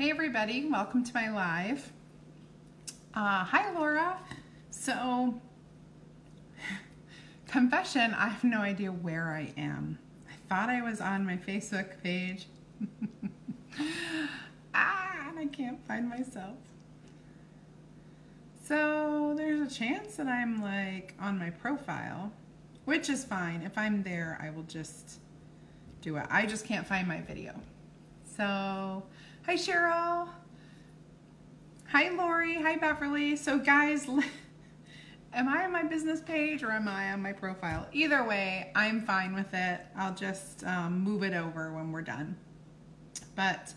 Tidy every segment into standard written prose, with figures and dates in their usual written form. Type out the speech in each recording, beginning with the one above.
Hey everybody, welcome to my live. Hi Laura. So, confession, I have no idea where I am. I thought I was on my Facebook page. And I can't find myself. So there's a chance that I'm like on my profile, which is fine. If I'm there, I will just do it. I just can't find my video. So, hi Cheryl. Hi Lori. Hi Beverly. So guys, am I on my business page or am I on my profile? Either way, I'm fine with it. I'll just move it over when we're done. But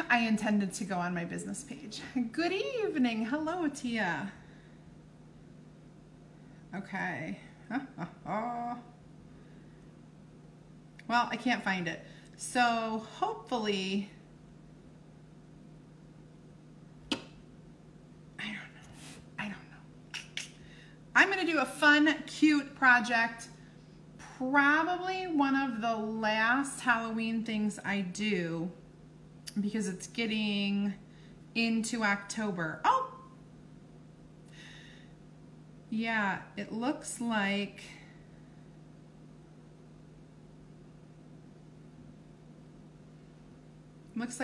I intended to go on my business page. Good evening. Hello, Tia. Okay. Well, I can't find it. So hopefully, I don't know. I'm going to do a fun, cute project. Probably one of the last Halloween things I do because it's getting into October. Oh! Yeah, it looks like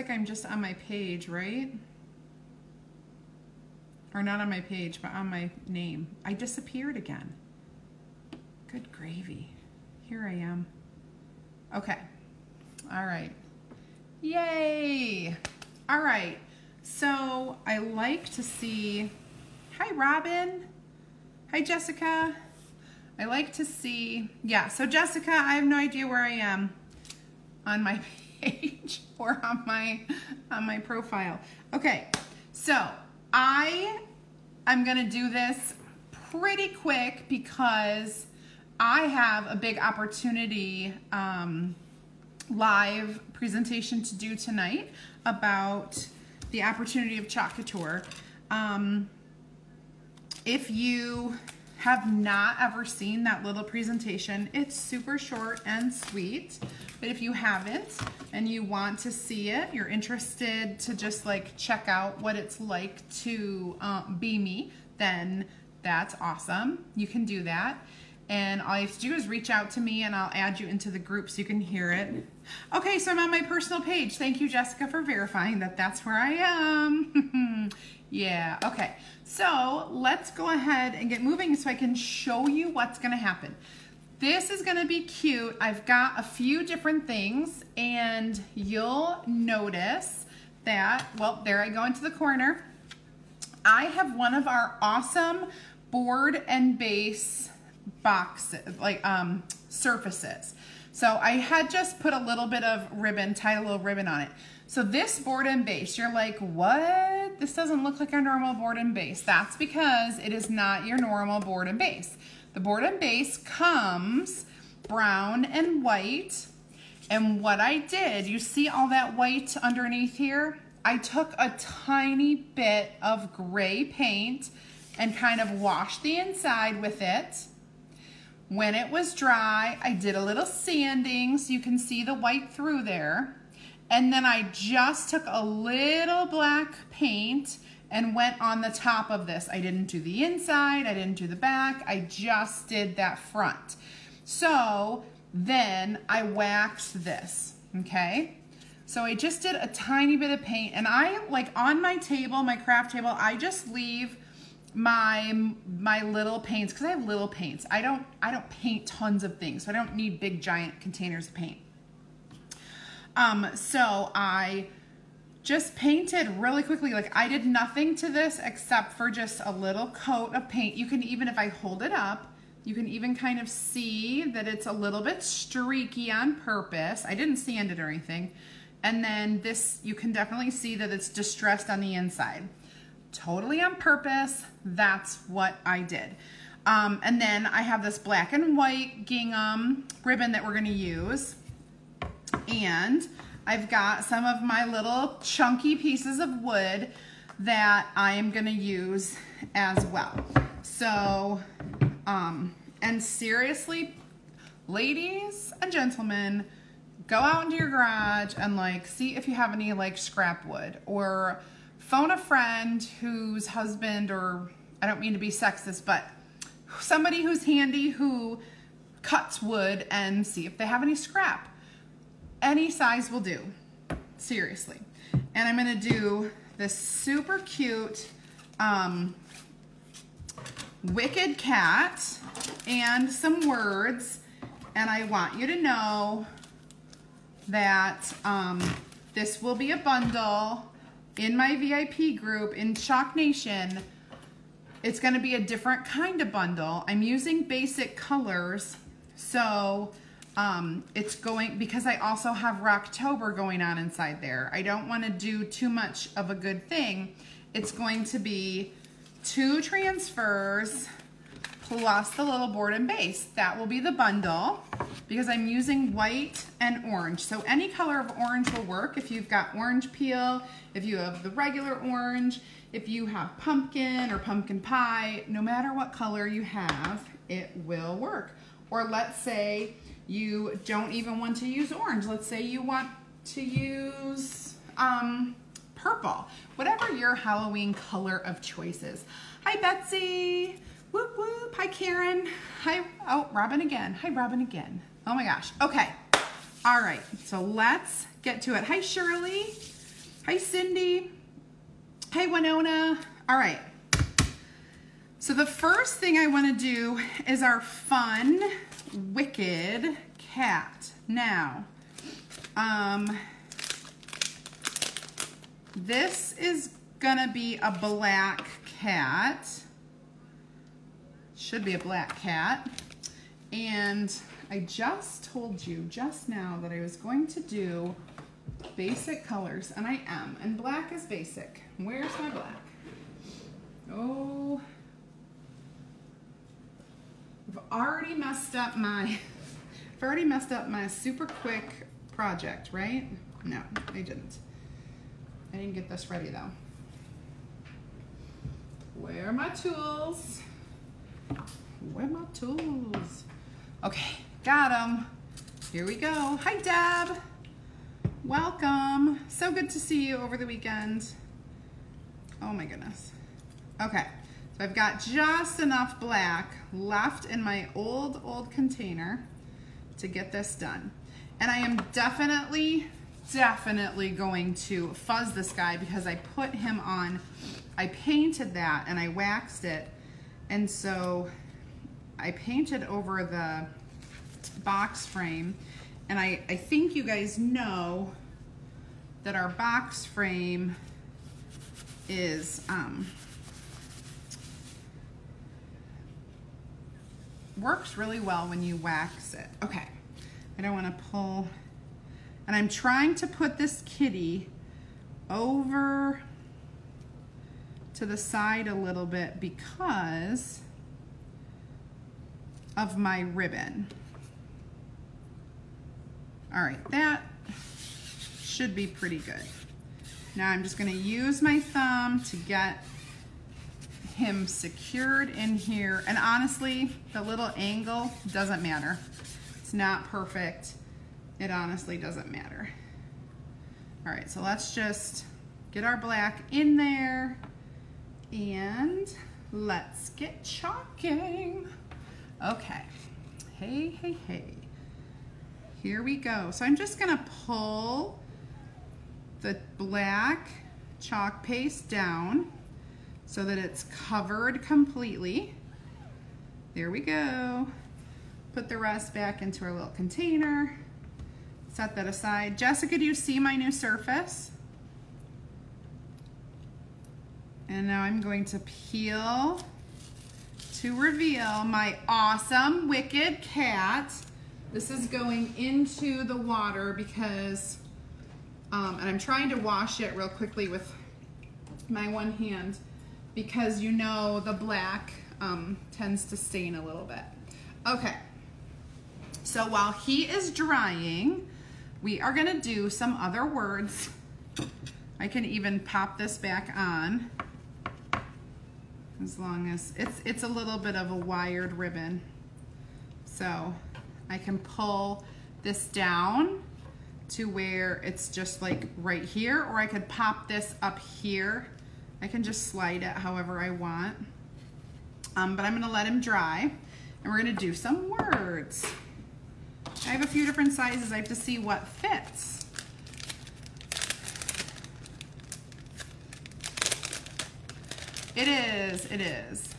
I'm just on my page, right? Or not on my page, but on my name. I disappeared again. Good gravy. Here I am. Okay. All right. Yay! All right. So I like to see, hi Robin. Hi Jessica. I like to see, yeah, so Jessica, I have no idea where I am on my page or on my profile. Okay, so I'm gonna do this pretty quick because I have a big opportunity live presentation to do tonight about the opportunity of Couture. If you have not ever seen that little presentation, it's super short and sweet, but if you haven't and you want to see it, you're interested to just like check out what it's like to be me, then that's awesome. You can do that. And all you have to do is reach out to me and I'll add you into the group so you can hear it. Okay, so I'm on my personal page. Thank you, Jessica, for verifying that that's where I am. Yeah, okay. So let's go ahead and get moving so I can show you what's gonna happen. This is gonna be cute. I've got a few different things and you'll notice that, well, there I go into the corner. I have one of our awesome board and base boxes, like surfaces. So I had just put a little bit of ribbon, tied a little ribbon on it. So this board and base, you're like, what? This doesn't look like our normal board and base. That's because it is not your normal board and base. The board and base comes brown and white. And what I did, you see all that white underneath here? I took a tiny bit of gray paint and kind of washed the inside with it. When it was dry, I did a little sanding so you can see the white through there. And then I just took a little black paint and went on the top of this. I didn't do the inside, I didn't do the back, I just did that front. So then I waxed this, okay? So I just did a tiny bit of paint and I, like on my table, my craft table, I just leave my little paints, because I have little paints. I don't paint tons of things, so I don't need big giant containers of paint. So I just painted really quickly. Like I did nothing to this except for just a little coat of paint. You can even, if I hold it up, you can even kind of see that it's a little bit streaky on purpose. I didn't sand it or anything. And then this, you can definitely see that it's distressed on the inside. Totally on purpose. That's what I did. And then I have this black and white gingham ribbon that we're going to use. And I've got some of my little chunky pieces of wood that I am going to use as well. So, and seriously, ladies and gentlemen, go out into your garage and like see if you have any like scrap wood, or phone a friend whose husband, or I don't mean to be sexist, but somebody who's handy who cuts wood, and see if they have any scrap. Any size will do, seriously. And I'm gonna do this super cute wicked cat and some words, and I want you to know that this will be a bundle in my VIP group in Chalk Nation. It's going to be a different kind of bundle. I'm using basic colors, so it's going, because I also have Rocktober going on inside there. I don't want to do too much of a good thing. It's going to be 2 transfers plus the little board and base. That will be the bundle, because I'm using white and orange. So any color of orange will work. If you've got orange peel, if you have the regular orange, if you have pumpkin or pumpkin pie, no matter what color you have, it will work. Or let's say you don't even want to use orange. Let's say you want to use purple. Whatever your Halloween color of choice is. Hi, Betsy. Whoop, whoop. Hi, Karen. Hi. Oh, Robin again. Hi, Robin again. Oh my gosh. Okay. All right. So let's get to it. Hi, Shirley. Hi, Cindy. Hi, Winona. All right. So the first thing I want to do is our fun, wicked cat. Now, this is gonna be a black cat. Should be a black cat. And I just told you just now that I was going to do basic colors, and I am. And black is basic. Where's my black? Oh, I've already messed up my super quick project, right? No, I didn't. I didn't get this ready though. Where are my tools? Where are my tools? Okay, got them. Here we go. Hi, Deb. Welcome. So good to see you over the weekend. Oh my goodness. Okay, so I've got just enough black left in my old container to get this done. And I am definitely going to fuzz this guy, because I put him on, I painted that and I waxed it. And so I painted over the box frame, and I think you guys know that our box frame is works really well when you wax it. Okay, I don't want to pull, and I'm trying to put this kitty over to the side a little bit because of my ribbon. All right, that should be pretty good. Now I'm just gonna use my thumb to get him secured in here. And honestly, the little angle doesn't matter. It's not perfect. It honestly doesn't matter. All right, so let's just get our black in there and let's get chalking. Okay, hey. Here we go. So I'm just gonna pull the black chalk paste down so that it's covered completely. There we go. Put the rest back into our little container. Set that aside. Jessica, do you see my new surface? And now I'm going to peel to reveal my awesome wicked cat. This is going into the water because, and I'm trying to wash it real quickly with my one hand because you know the black tends to stain a little bit. Okay, so while he is drying, we are gonna do some other words. I can even pop this back on as long as, it's a little bit of a wired ribbon. So I can pull this down to where it's just like right here, or I could pop this up here. I can just slide it however I want. But I'm gonna let him dry and we're gonna do some words. I have a few different sizes. I have to see what fits. It is.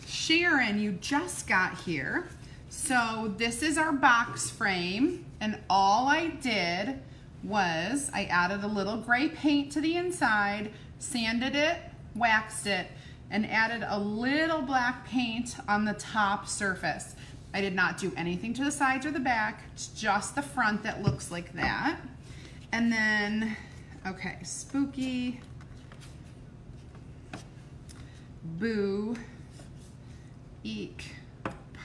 Sharon, you just got here. So this is our box frame, and all I did was I added a little gray paint to the inside, sanded it, waxed it, and added a little black paint on the top surface. I did not do anything to the sides or the back, it's just the front that looks like that. And then, okay, spooky, boo, eek.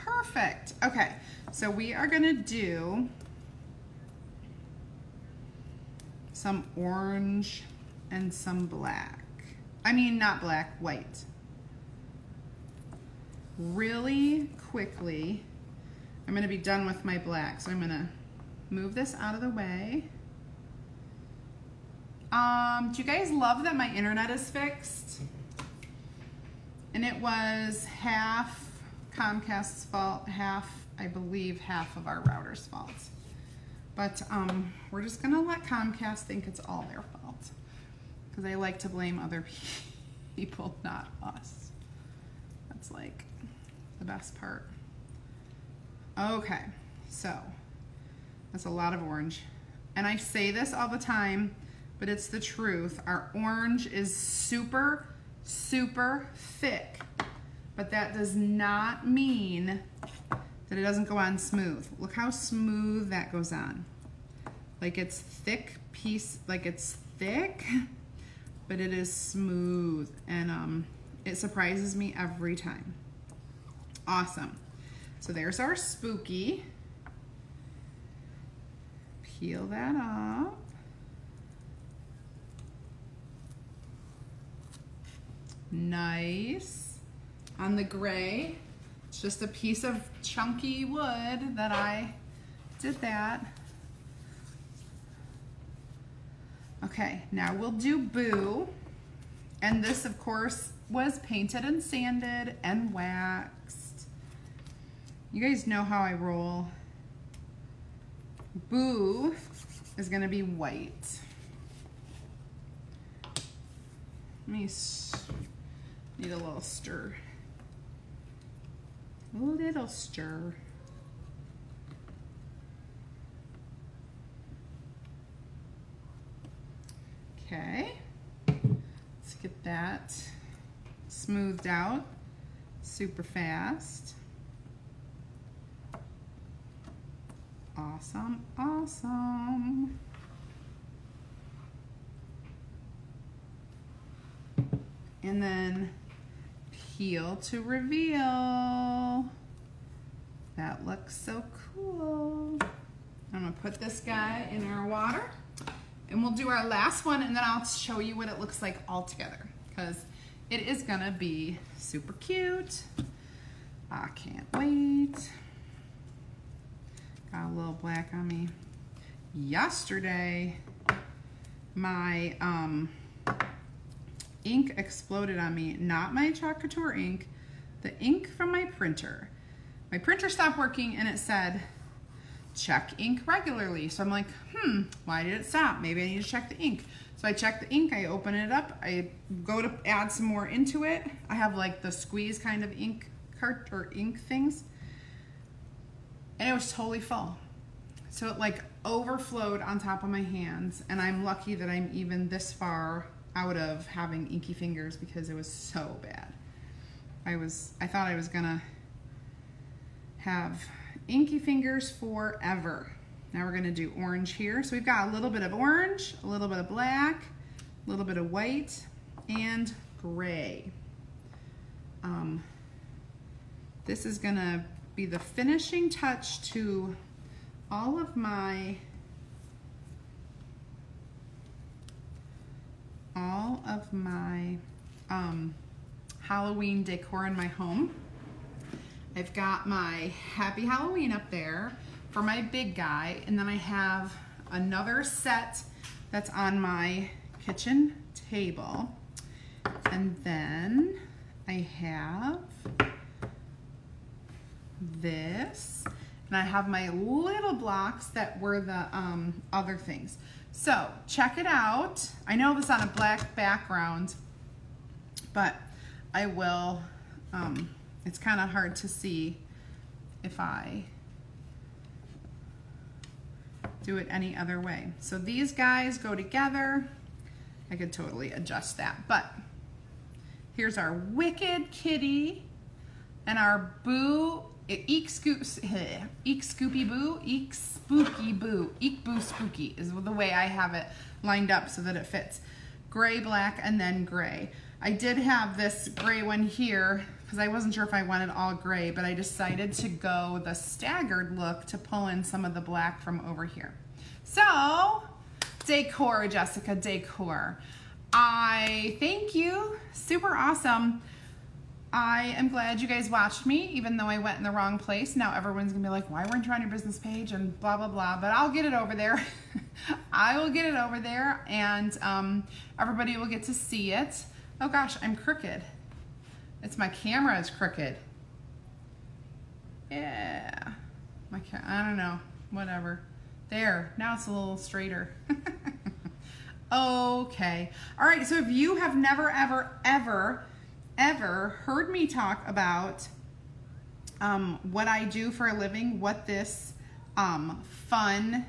Perfect. Okay, so we are gonna do some orange and some black. I mean, not black, white. Really quickly, I'm gonna be done with my black, so I'm gonna move this out of the way. Do you guys love that my internet is fixed? And it was half Comcast's fault, half, I believe, half of our router's fault. But we're just gonna let Comcast think it's all their fault, because I like to blame other people, not us. That's like the best part. Okay, so that's a lot of orange. And I say this all the time, but it's the truth. Our orange is super, super thick, but that does not mean that it doesn't go on smooth. Look how smooth that goes on. Like it's thick piece, like it's thick, but it is smooth, and it surprises me every time. Awesome. So there's our spooky. Peel that up. Nice. On the gray, it's just a piece of chunky wood that I did that. Okay, now we'll do boo. And this, of course, was painted and sanded and waxed. You guys know how I roll. Boo is gonna be white. Let me need a little stir. A little stir. Okay, let's get that smoothed out super fast. Awesome, awesome. And then peel to reveal. That looks so cool. I'm gonna put this guy in our water, and we'll do our last one, and then I'll show you what it looks like all together, because it is gonna be super cute. I can't wait. Got a little black on me. Yesterday, my ink exploded on me. Not my chalk Couture ink, the ink from my printer. My printer stopped working and it said, check ink regularly. So I'm like, why did it stop? Maybe I need to check the ink. So I check the ink, I open it up, I go to add some more into it. I have like the squeeze kind of ink cart or ink things. And it was totally full. So it like overflowed on top of my hands, and I'm lucky that I'm even this far out of having inky fingers, because it was so bad. I thought I was gonna have inky fingers forever. Now we're gonna do orange here. So we've got a little bit of orange, a little bit of black, a little bit of white, and gray. This is gonna be the finishing touch to all of my Halloween decor in my home. I've got my Happy Halloween up there for my big guy, and then I have another set that's on my kitchen table, and then I have this, and I have my little blocks that were the other things. So check it out. I know this on a black background, but I will, it's kind of hard to see if I do it any other way. So these guys go together. I could totally adjust that, but here's our Wicked Kitty and our Boo, Eek Scoopy Boo, Eek Spooky Boo, Eek Boo Spooky is the way I have it lined up so that it fits. Gray, black, and then gray. I did have this gray one here because I wasn't sure if I wanted all gray, but I decided to go the staggered look to pull in some of the black from over here. So, Decor, Jessica, Decor. I thank you, super awesome. I am glad you guys watched me, even though I went in the wrong place. Now everyone's gonna be like, why weren't you on your business page and blah, blah, blah, but I'll get it over there. I will get it over there, and everybody will get to see it. Oh gosh, I'm crooked. It's my camera is crooked. Yeah, I don't know, whatever. There, now it's a little straighter. Okay, all right, so if you have never, ever heard me talk about what I do for a living, what this fun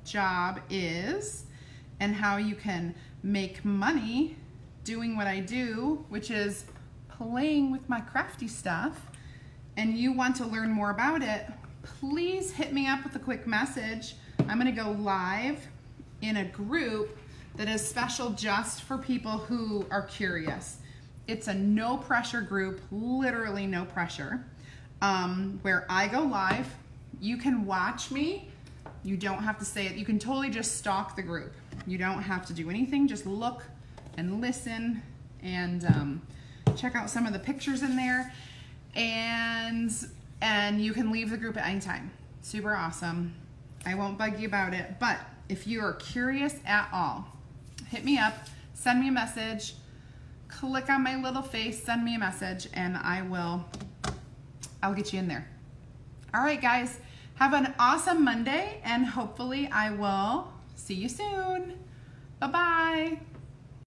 job is, and how you can make money doing what I do, which is playing with my crafty stuff, and you want to learn more about it, please hit me up with a quick message. I'm gonna go live in a group that is special just for people who are curious. It's a no pressure group, literally no pressure, where I go live. You can watch me. You don't have to say it. You can totally just stalk the group. You don't have to do anything. Just look and listen and check out some of the pictures in there. And you can leave the group at any time. Super awesome. I won't bug you about it, but if you are curious at all, hit me up, send me a message, click on my little face, send me a message, and I'll get you in there. All right, guys, have an awesome Monday, and hopefully I will see you soon. Bye-bye.